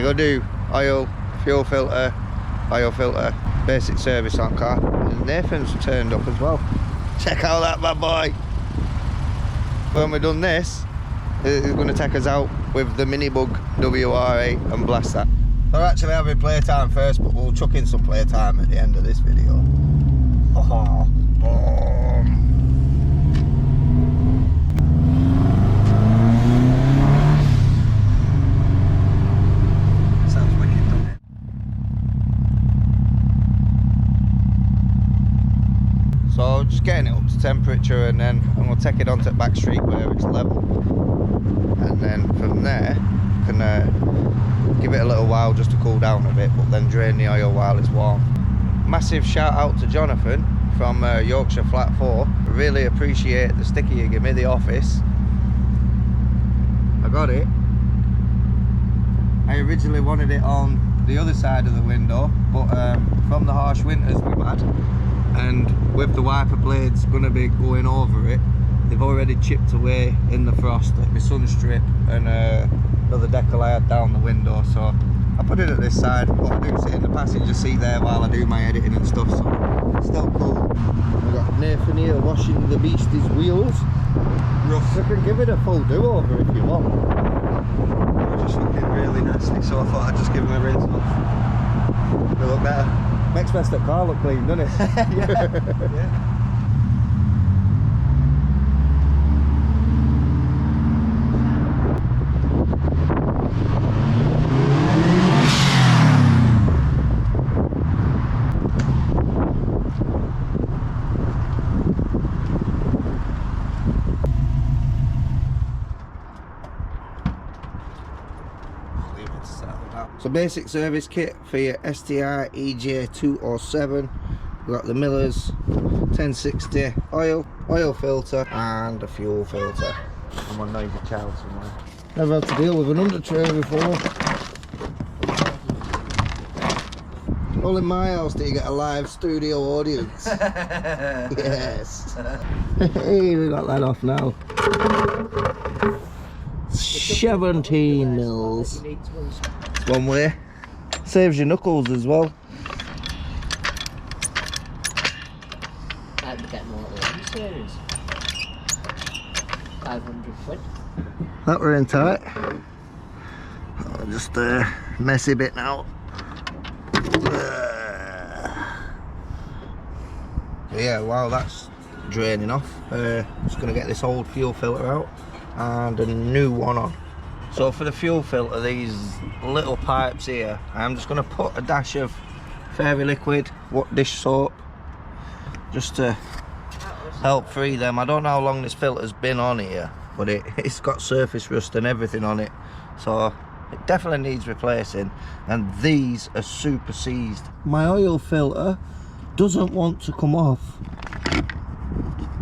I go do oil, fuel filter, basic service on car. And Nathan's turned up as well. Check out that bad boy. When we've done this, it's going to take us out with the Minibug WRX and blast that. We're actually having playtime first, but we'll chuck in some playtime at the end of this video. Oh. Sounds wicked, doesn't it? So just getting it up to temperature, and then I'm going to take it onto the back street where it's level. And then from there, I can give it a little while just to cool down a bit, but then drain the oil while it's warm. Massive shout out to Jonathan from Yorkshire Flat 4. I really appreciate the sticker you give me, the office. I got it. I originally wanted it on the other side of the window, but from the harsh winters we've had, and with the wiper blades going to be going over it, they've already chipped away in the frost at my sun strip and another decal I had down the window, so I put it at this side, but I do sit in the passenger seat there while I do my editing and stuff, so it's still cool. I've got Nathan here washing the beastie's wheels. Rough. I can give it a full do-over if you want. They were just looking really nasty, so I thought I'd just give them a rinse off. They look better. Makes best that car look clean, doesn't it? Yeah. Yeah. So basic service kit for your STI EJ207. We've got the Miller's 1060 oil filter and a fuel filter. I'm on noisy child somewhere. Never had to deal with an under tray before. All in my house do you get a live studio audience. Yes. Hey, we got that off now. 17 mils. One way. Saves your knuckles as well. I'd get more of the series. 500 quid. That were in tight. Oh, just a messy bit now. Yeah, while that's draining off, just going to get this old fuel filter out and a new one on. So for the fuel filter, these little pipes here, I'm just going to put a dash of fairy liquid, dish soap, just to help free them. I don't know how long this filter's been on here, but it's got surface rust and everything on it, so it definitely needs replacing, and these are super seized. My oil filter doesn't want to come off.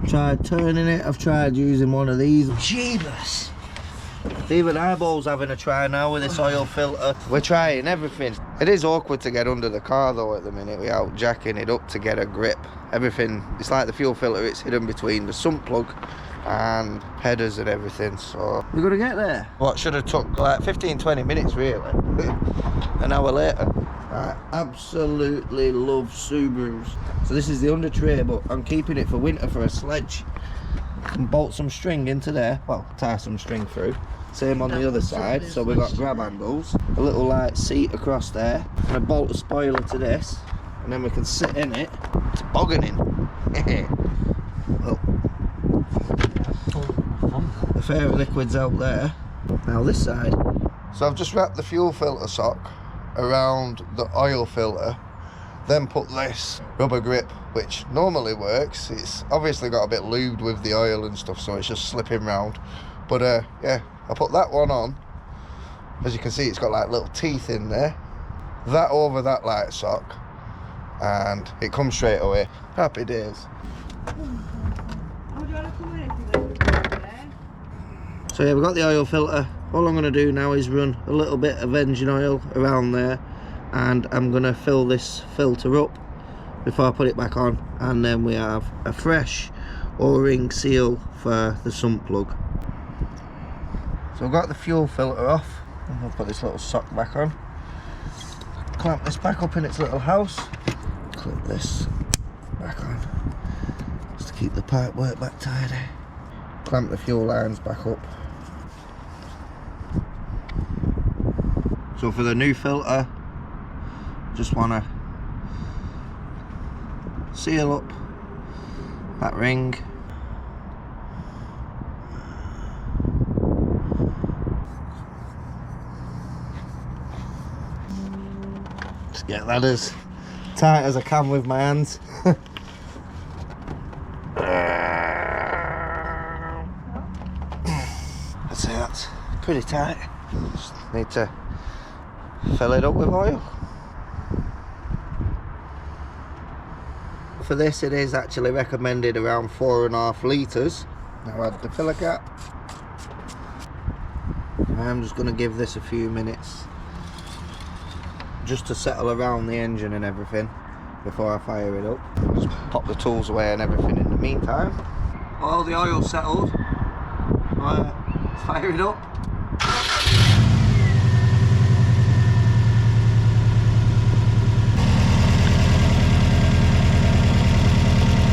Tried turning it, I've tried using one of these. Jeebus! Even Eyeball's having a try now with this oil filter. We're trying everything. It is awkward to get under the car though at the minute without jacking it up to get a grip. Everything, it's like the fuel filter, it's hidden between the sump plug and headers and everything, so we're gonna get there. What should have took like 15-20 minutes really. An hour later. I absolutely love Subarus. So this is the under tray, but I'm keeping it for winter for a sledge. And bolt some string into there, well, tie some string through. Same on the other side, so we've got grab handles, a little light seat across there, and a bolt of spoiler to this, and then we can sit in it. It's boggening. Well, the fairy liquid's out there. Now this side. So I've just wrapped the fuel filter sock around the oil filter, then put this rubber grip, which normally works. It's obviously got a bit lubed with the oil and stuff, so it's just slipping round. But yeah, I put that one on. As you can see, it's got like little teeth in there. That over that light sock, and it comes straight away. Happy days. So yeah, we've got the oil filter. All I'm going to do now is run a little bit of engine oil around there, and I'm going to fill this filter up before I put it back on, and then we have a fresh O-ring seal for the sump plug. So I've got the fuel filter off, and I'll put this little sock back on. clamp this back up in its little house. Clip this back on, just to keep the pipe work back tidy. Clamp the fuel lines back up. So for the new filter, just want to seal up that ring. Just get that as tight as I can with my hands. I'd say that's pretty tight. Just need to fill it up with oil. For this, it is actually recommended around 4.5 litres. Now add the filler cap. I'm just going to give this a few minutes just to settle around the engine and everything before I fire it up. Just pop the tools away and everything in the meantime. All the oil settled. Fire it up.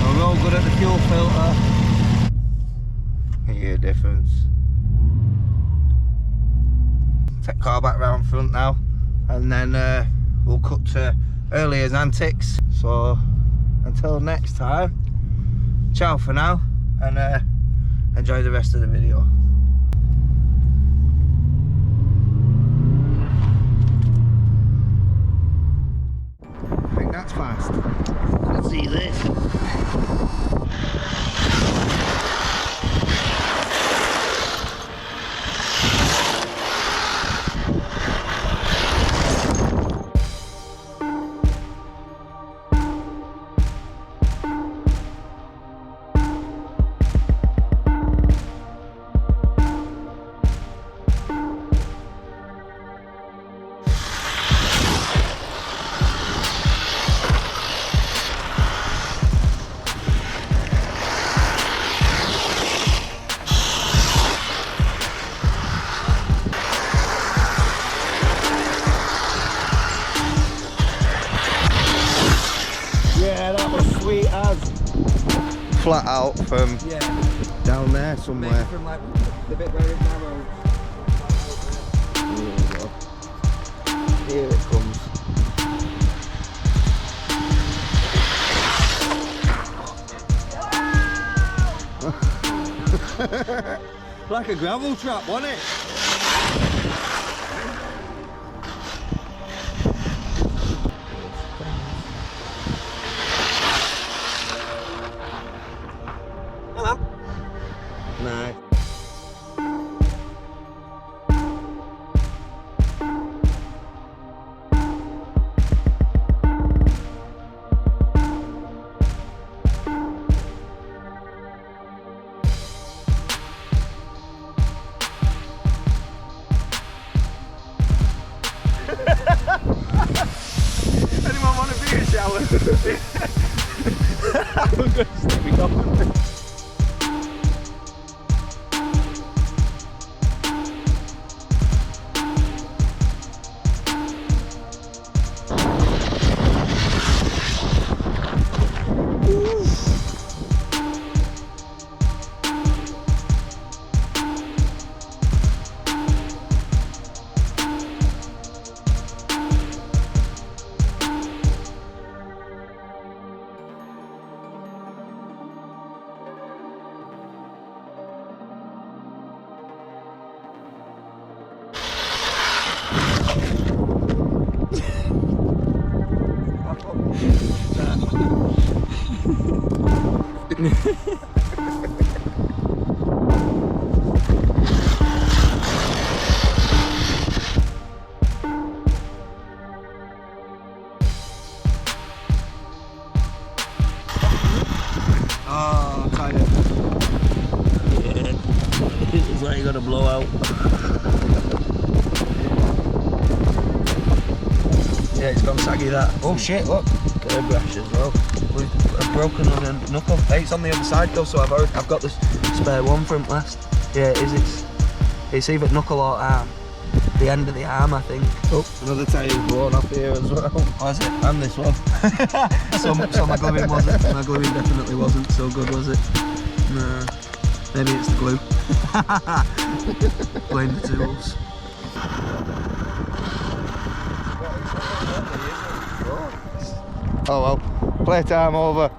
We're all good at the fuel filter. Hear a difference. Take car back round front now, and then we'll cut to earlier's antics. So until next time, ciao for now, and enjoy the rest of the video. I think that's fast. Let's see this. Sweet as. Flat out from down there somewhere. Maybe from like the bit where it's narrow. Here we go. Here it comes. Like a gravel trap, wasn't it? Nice. Anyone want to be in a shower? I'm going to stick me up. Oh, tired. Yeah, it's like you got to blow out. Yeah, it's gone saggy that. Oh shit, look. Curb rash as well. We've broken on a knuckle. Hey, it's on the other side though, so I've got the spare one from last. Yeah, it is. It's either knuckle or arm. the end of the arm, I think. Oh, another tyre's blown off here as well. Was it? And this one. So my gluing wasn't. My gluing definitely wasn't so good, was it? No. Maybe it's the glue. Blame the tools. Oh well, playtime over.